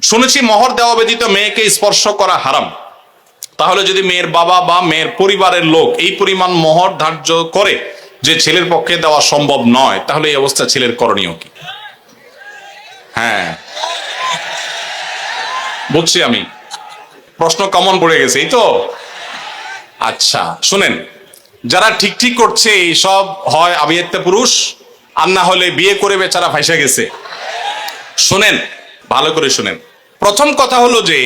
শুনেছি মোহর দেওয়া ব্যতীত মেয়েকে স্পর্শ করা হারাম। তাহলে যদি মেয়ের বাবা বা মেয়ের পরিবারের লোক এই পরিমাণ মোহর ধার্য করে যে ছেলের পক্ষে দেওয়া সম্ভব নয়, তাহলে এই অবস্থা ছেলের করণীয় কি? হ্যাঁ, বুঝছি আমি, প্রশ্ন কমন পড়ে গেছে, এই তো। আচ্ছা শুনেন, যারা ঠিক ঠিক করছে এইসব হয় আবিয়াত্তা পুরুষ, আর না হলে বিয়ে করে বেচারা ফাইসা গেছে। শুনেন, ভালো করে শুনেন। প্রথম কথা হলো যে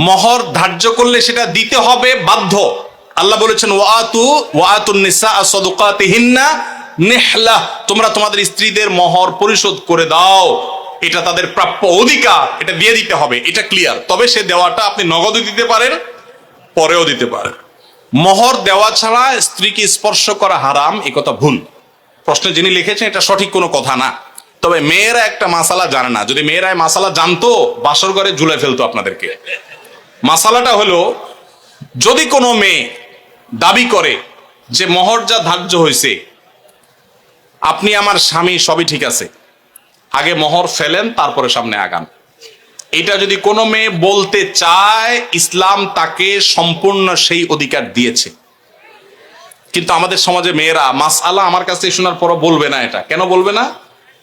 মোহর ধার্য করলে সেটা দিতে হবে বাধ্য। আল্লাহ বলেছেন ওয়াতুন নিসা সাদুকাতিহিন্না নিহলা, তোমরা তোমাদের স্ত্রীদের মোহর পরিশোধ করে দাও, এটা তাদের প্রাপ্য অধিকার, এটা দিয়ে দিতে হবে, এটা ক্লিয়ার। তবে সে দেওয়াটা আপনি নগদও দিতে পারেন, পরেও দিতে পারেন। মোহর দেওয়া ছাড়া স্ত্রীকে স্পর্শ করা হারাম, এ কথা ভুল। প্রশ্নে যিনি লিখেছেন এটা সঠিক কোনো কথা না। তবে মেয়েরা একটা মাসালা জানে না, যদি মেয়েরা মাসালা জানতো বাসর ঘরে ঝুলে ফেলতো আপনাদেরকে। মাসালাটা হলো, যদি কোনো মেয়ে দাবি করে যে মোহর যা ধার্য হয়েছে, আপনি আমার স্বামী, সবই ঠিক আছে, আগে মোহর ফেলেন তারপরে সামনে আগান, এটা যদি কোনো মেয়ে বলতে চায়, ইসলাম তাকে সম্পূর্ণ সেই অধিকার দিয়েছে। কিন্তু আমাদের সমাজে মেয়েরা মাসআলা আমার কাছে শোনার পরও বলবে না। এটা কেন বলবে না?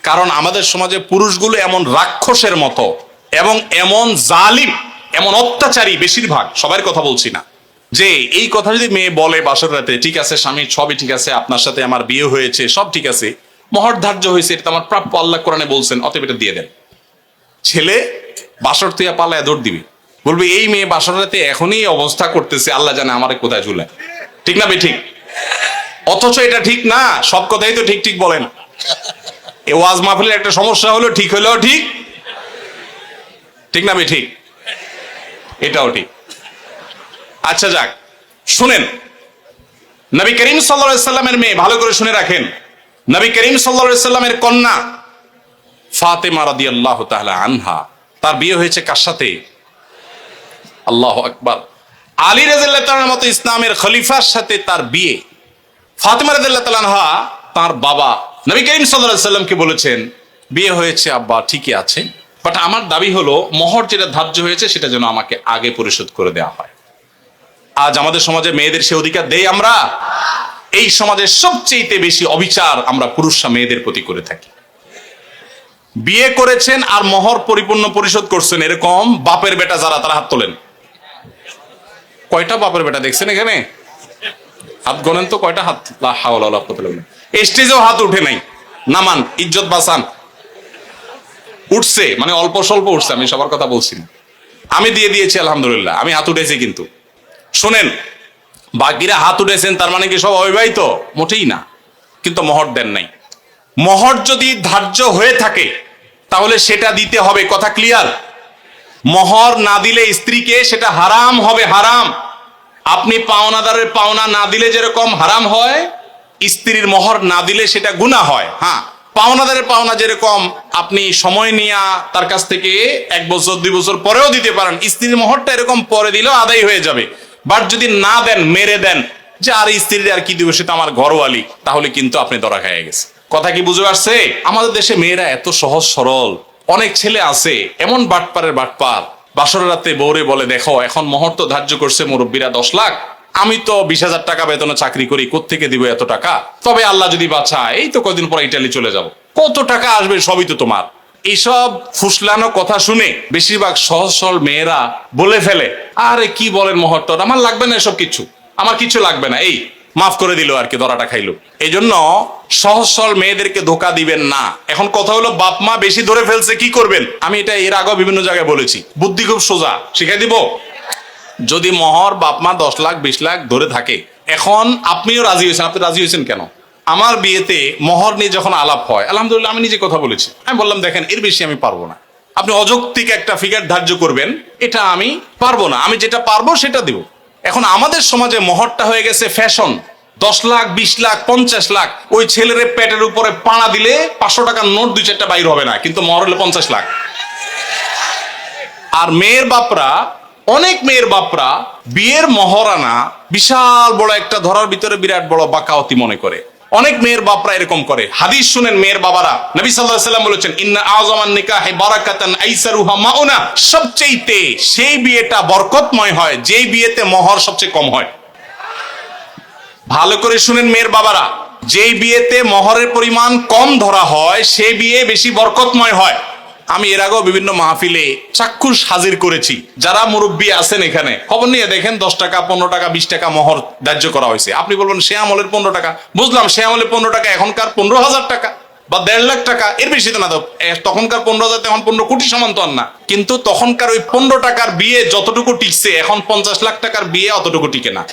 কারণ আমাদের সমাজে পুরুষগুলো এমন রাক্ষসের মতো এবং এমন জালিম, এমন অত্যাচারী, বেশিরভাগ, সবার কথা বলছি না, যে এই কথা যদি মেয়ে বলে বাসর রাতে, ঠিক আছে স্বামী সবই ঠিক আছে, আপনার সাথে আমার বিয়ে হয়েছে, সব ঠিক আছে, মোহর ধার্য হয়েছে, এটা আমার প্রাপ্য, আল্লাহ কোরআনে বলছেন, অতএব এটা দিয়ে দেন। ছেলে বাসর তুইয়া পালায় দৌড় দিবে, বলবে এই মেয়ে বাসর রাতে এখনই অবস্থা করতেছে, আল্লাহ জানে আমার কোথায় ঝুলায়। ঠিক না বেঠিক? অথচ এটা ঠিক না। সব কথাই তো ঠিক ঠিক বলেন। এই ওয়াজ মাহফিলের একটা সমস্যা হলো, ঠিক হলেও ঠিক, ঠিক না বেঠিক? এটাও ঠিক। আচ্ছা যাক, শুনেন, নবী করিম সাল্লাল্লাহু আলাইহি সাল্লামের মেয়ে, ভালো করে শুনে রাখেন, নবী করিম সাল্লাল্লাহু আলাইহি সাল্লামের কন্যা ফাতেমা রাদিয়াল্লাহু তাআলা আনহা, তার বিয়ে হয়েছে কার সাথে? আল্লাহু আকবার। আলী রাদিয়াল্লাহু তাআলার মতো ইসলামের খলিফার সাথে তার বিয়ে। ফাতেমা রাদিয়াল্লাহু তাআলা আনহা তার বাবা নবী করিম সাল্লাল্লাহু আলাইহি সাল্লামকে বলেছেন, বিয়ে হয়েছে আব্বা, ঠিকই আছে, বাট আমার দাবি হলো মোহর যেটা ধার্য হয়েছে সেটা যেন আমাকে আগে পরিশোধ করে দেওয়া হয়। আজ আমাদের সমাজে মেয়েদের সে অধিকার দেই আমরা? এই সমাজের সবচেয়ে বেশি অবিচার আমরা পুরুষরা মেয়েদের প্রতি করে থাকি। বিয়ে করেছেন আর মোহর পরিপূর্ণ পরিশোধ করছেন, এরকম বাপের বেটা যারা, তারা হাত তোলেন। কয়টা বাপের বেটা দেখছেন এখানে? হাত গনেন তো, কয়টা হাত? লা হাওলা ওয়ালা কুওয়াতা ইল্লা বিল্লাহ। স্টেজেও হাত উঠে নাই, নামান, ইজ্জত বাঁচান। উঠছে মানে অল্প স্বল্প উঠছে, আমি সবার কথা বলছি না। আমি দিয়ে দিয়েছি আলহামদুলিল্লাহ, আমি হাত উঠেছি। কিন্তু শোনেন, বাকিরা হাত উঠেছেন তার মানে কি সব অবিবাহিত? মোটেই না। কিন্তু মোহর দেন নাই। মোহর যদি ধার্য হয়ে থাকে তাহলে সেটা দিতে হবে, কথা ক্লিয়ার? মোহর না দিলে স্ত্রীকে সেটা হারাম হবে, হারাম। আপনি পাওনাদারের পাওনা না দিলে যেরকম হারাম হয়, স্ত্রীর মোহর না দিলে সেটা গুনাহ হয়। হ্যাঁ, পাওনাদারের পাওনা যেরকম আপনি সময় নিয়ে তার কাছ থেকে 1 বছর 2 বছর পরেও দিতে পারেন, স্ত্রীর মোহরটা এরকম পরে দিলেও আদায় হয়ে যাবে। বাট যদি না দেন, মেরে দেন, যে আর স্ত্রীর আর কি দিব, সে তো আমার ঘরওয়ালি, তাহলে কিন্তু আপনি ধরা খেয়ে গেছে। কথা কি বুঝে আসছে? আমাদের দেশে মেয়েরা এত সহজ সরল। অনেক ছেলে আছে এমন বাটপারের বাটপার, বাসর রাতে বউরে বলে, দেখো এখন মোহর তো ধার্য করছে মুরব্বীরা 10 লাখ, আমি তো 20,000 টাকা বেতনে চাকরি করি, কোত্থেকে দিব এত টাকা? তবে আল্লাহ যদি বাঁচায়, এই তো কদিন পর ইটালি চলে যাব, কত টাকা আসবে, সবই তো তোমার। এইসব ফুসলানো কথা শুনে বেশিরভাগ সহজ সরল মেয়েরা বলে ফেলে, আরে কি বলেন, মোহর তো আমার লাগবে না, এসব কিছু আমার কিছু লাগবে না, এই মাফ করে দিল আর কি, ধরাটা খাইলো। এই জন্য সহজ সরল মেয়েদেরকে ধোকা দিবেন না। এখন কথা হলো, বাপ মা বেশি ধরে ফেলছে, কি করবেন? আমি এটা এর আগেও বিভিন্ন জায়গায় বলেছি, বুদ্ধি খুব সোজা, শিখাই দিব। যদি মোহর বাপ মা 10 লাখ 20 লাখ ধরে থাকে, এখন আপনিও রাজি হয়েছেন, আপনি রাজি হয়েছেন কেন? আমার বিয়েতে মোহর নিয়ে যখন আলাপ হয়, আলহামদুলিল্লাহ আমি নিজে কথা বলেছি, আমি বললাম দেখেন এর বেশি আমি পারবো না, আপনি অযৌক্তিক একটা ফিগার ধার্য করবেন, এটা আমি পারবো না, আমি যেটা পারবো সেটা দিব। এখন আমাদের সমাজে মোহরটা হয়ে গেছে ফ্যাশন। 10 লাখ 20 লাখ 50 লাখ, ওই ছেলের পেটের উপরে পাড়া দিলে 500 টাকার নোট 2-4টা বাইর হবে না, কিন্তু মোহর হলে 50 লাখ। আর মেয়ের বাপরা, অনেক মেয়ের বাপরা বিয়ের মহরানা বিশাল বড় একটা ধরার ভিতরে বিরাট বড় বাকাওয়াতি মনে করে। অনেক মেয়ের বাপরা এরকম করে। হাদিস শুনেন মেয়ের বাবারা, নবী সাল্লাল্লাহু আলাইহি ওয়াসাল্লাম বলেছেন ইন্না আযমান নিকাহি বারাকাতান আইসারুহা মাউনা, সবচেয়ে সেই বিয়েটা বরকতময় হয় যেই বিয়েতে মোহর সবচেয়ে কম হয়। ভালো করে শুনেন মেয়ের বাবারা, যেই বিয়েতে মোহরের পরিমাণ কম ধরা হয় সেই বিয়ে বেশি বরকতময় হয়। আমি এর আগেও বিভিন্ন মাহফিলে চাক্ষুষ হাজির করেছি। যারা মুরব্বী আছেন এখানে খবর নিয়ে দেখেন 10 টাকা 15 টাকা 20 টাকা মোহর ধার্য করা হয়েছে। আপনি বলবেন সে আমলের 15 টাকা, বুঝলাম সে আমলের 15 টাকা, এখনকার 15,000 টাকা বা 1.5 লাখ টাকা, এর বেশি তো না। তো তখনকার 15,000 এখন 15 কোটি সমান তো আর না। কিন্তু তখনকার ওই 15 টাকার বিয়ে যতটুকু টিকছে এখন 50 লাখ টাকার বিয়ে অতটুকু টিকে না।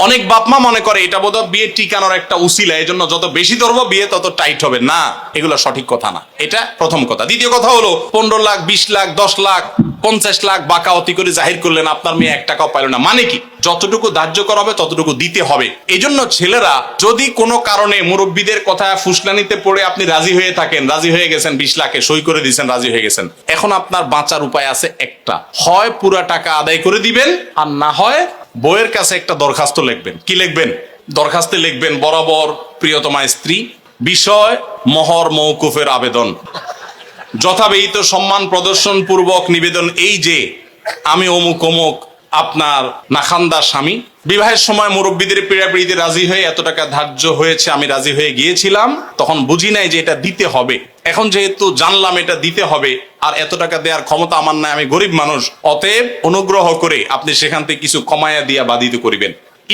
অনেক বাপমা মনে করে এটা বোধহয় বিয়ে টিকানোর একটা উসিলা, এই জন্য যত বেশি ধরবো বিয়ে তত টাইট হবে। না, এগুলো সঠিক কথা না। এটা প্রথম কথা। দ্বিতীয় কথা হলো 15 লাখ 20 লাখ 10 লাখ 50 লাখ বাকাওয়াতি করে জাহির করলেন, আপনার মেয়ে 1 টাকাও পাইল না। মানে কি? যতটুকু ধার্য করা হবে ততটুকু দিতে হবে। এই জন্য ছেলেরা যদি কোনো কারণে মুরব্বীদের কথা ফুসলানিতে পড়ে আপনি রাজি হয়ে থাকেন, রাজি হয়ে গেছেন 20 লাখে সই করে দিয়েছেন, রাজি হয়ে গেছেন, এখন আপনার বাঁচার উপায় আছে একটা, হয় পুরা টাকা আদায় করে দিবেন, আর না হয় বউয়ের কাছে একটা দরখাস্ত লিখবেন। কি লিখবেন? দরখাস্তে লিখবেন, বরাবর প্রিয়তমা স্ত্রী, বিষয় মোহর মওকুফের আবেদন, যথাবিহিত সম্মান প্রদর্শন পূর্বক নিবেদন এই যে আমি অমুক অমুক আপনার নাখান্দার স্বামী, বিবাহের সময় মুরব্বীদের পীড়াপিড়িতে রাজি হয়ে এত টাকা ধার্য হয়েছে, আমি রাজি হয়ে গিয়েছিলাম, তখন বুঝি নাই যে এটা দিতে হবে। এখন যেহেতু জানলাম এটা দিতে হবে, আর এত টাকা দেওয়ার ক্ষমতা আমার নাই, আমি গরিব মানুষ, অতএব অনুগ্রহ করে আপনি সেখান থেকে কিছু কমায়া দিয়া বাধিত করিবেন।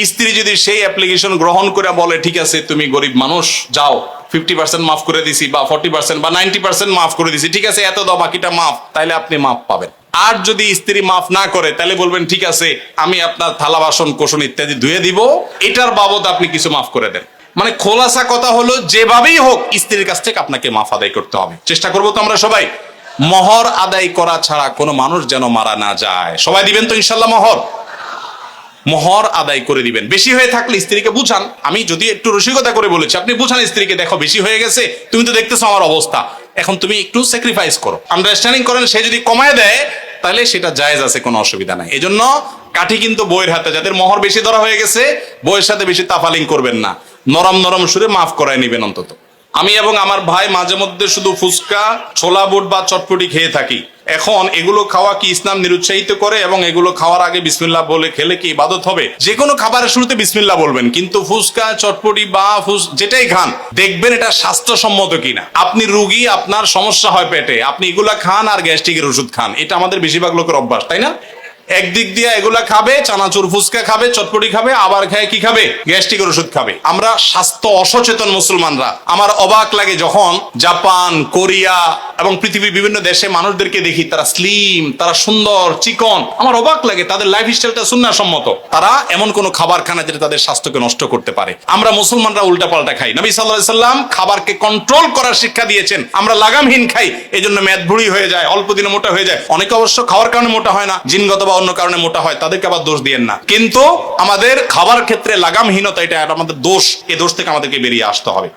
স্ত্রী যদি সেই অ্যাপ্লিকেশন গ্রহণ করে বলে ঠিক আছে তুমি গরিব মানুষ, যাও 50% মাফ করে দিছি, বা 40% বা 90% মাফ করে দিছি, ঠিক আছে এত দাও বাকিটা মাফ, তাইলে আপনি মাফ পাবেন। আর যদি স্ত্রী মাফ না করে তাহলে বলবেন ঠিক আছে আমি আপনার থালা বাসন কোসন ইত্যাদি ধুয়ে দিব, এটার বাবদ আপনি কিছু মাফ করে দেন। মানে খোলাসা কথা হলো যেভাবেই হোক স্ত্রীর কাছ থেকে আপনাকে মাফ আদায় করতে হবে। চেষ্টা করবো তো আমরা সবাই। মোহর আদায় করা ছাড়া কোনো মানুষ যেন মারা না যায়। সবাই দিবেন তো ইনশাল্লাহ মোহর? মোহর আদায় করে দিবেন। বেশি হয়ে থাকলে স্ত্রীকে বুঝান। আমি যদি একটু রসিকতা করে বলেছি, আপনি বুঝান স্ত্রীকে, দেখো বেশি হয়ে গেছে, তুমি তো দেখতেছো আমার অবস্থা, এখন তুমি একটু স্যাক্রিফাইস করো, আন্ডারস্ট্যান্ডিং করেন। সে যদি কমায় দেয় তাহলে সেটা জায়েজ আছে, কোনো অসুবিধা নাই। এই জন্য কাঠি কিন্তু বইয়ের হাতে। যাদের মোহর বেশি ধরা হয়ে গেছে বইয়ের সাথে বেশি তাফালিং করবেন না, নরম নরম সুরে মাফ করায় নিবেন অন্তত। আমি এবং আমার ভাই মাঝে মধ্যে শুধু ফুচকা, ছোলা বুট বা চটপটি খেয়ে থাকি। এখন এগুলো খাওয়া কি ইসলাম নিরুৎসাহিত করে? এবং এগুলো খাওয়ার আগে বিসমিল্লাহ বলে খেলে কি ইবাদত হবে? যে কোনো খাবারের শুরুতে বিসমিল্লাহ বলবেন, কিন্তু ফুচকা চটপটি বা যেটাই খান দেখবেন এটা স্বাস্থ্যসম্মত কিনা। আপনি রুগী, আপনার সমস্যা হয় পেটে, আপনি এগুলা খান আর গ্যাস্ট্রিকের ওষুধ খান, এটা আমাদের বেশিরভাগ লোকের অভ্যাস, তাই না? একদিক দিয়ে এগুলা খাবে, চানাচুর ফুচকা খাবে, চটপটি খাবে, আবার খায় কি খাবে? গ্যাস্ট্রিকের ওষুধ খাবে। আমরা স্বাস্থ্য অসচেতন মুসলমানরা। আমার অবাক লাগে যখন জাপান, কোরিয়া এবং পৃথিবীর বিভিন্ন দেশে মানুষদেরকে দেখি, তারা স্লিম, তারা সুন্দর চিকন, আমার অবাক লাগে। তাদের লাইফ স্টাইলটা সুন্নাহসম্মত, তারা এমন কোন খাবার খায় না যেটা তাদের স্বাস্থ্যকে নষ্ট করতে পারে। আমরা মুসলমানরা উল্টা পাল্টা খাই। নবী সাল্লাল্লাহু আলাইহি সাল্লাম খাবারকে কন্ট্রোল করার শিক্ষা দিয়েছেন, আমরা লাগামহীন খাই, এজন্য মেদভুড়ি হয়ে যায়, অল্প দিনে মোটা হয়ে যায়। অনেকে অবশ্য খাওয়ার কারণে মোটা হয় না, জিনগত বা অন্য কারণে মোটা হয়, তাদেরকে আবার দোষ দিয়েন না। কিন্তু আমাদের খাবার ক্ষেত্রে লাগামহীনতা, এটা আমাদের দোষ। এই দোষ থেকে আমাদেরকে বেরিয়ে আসতে হবে।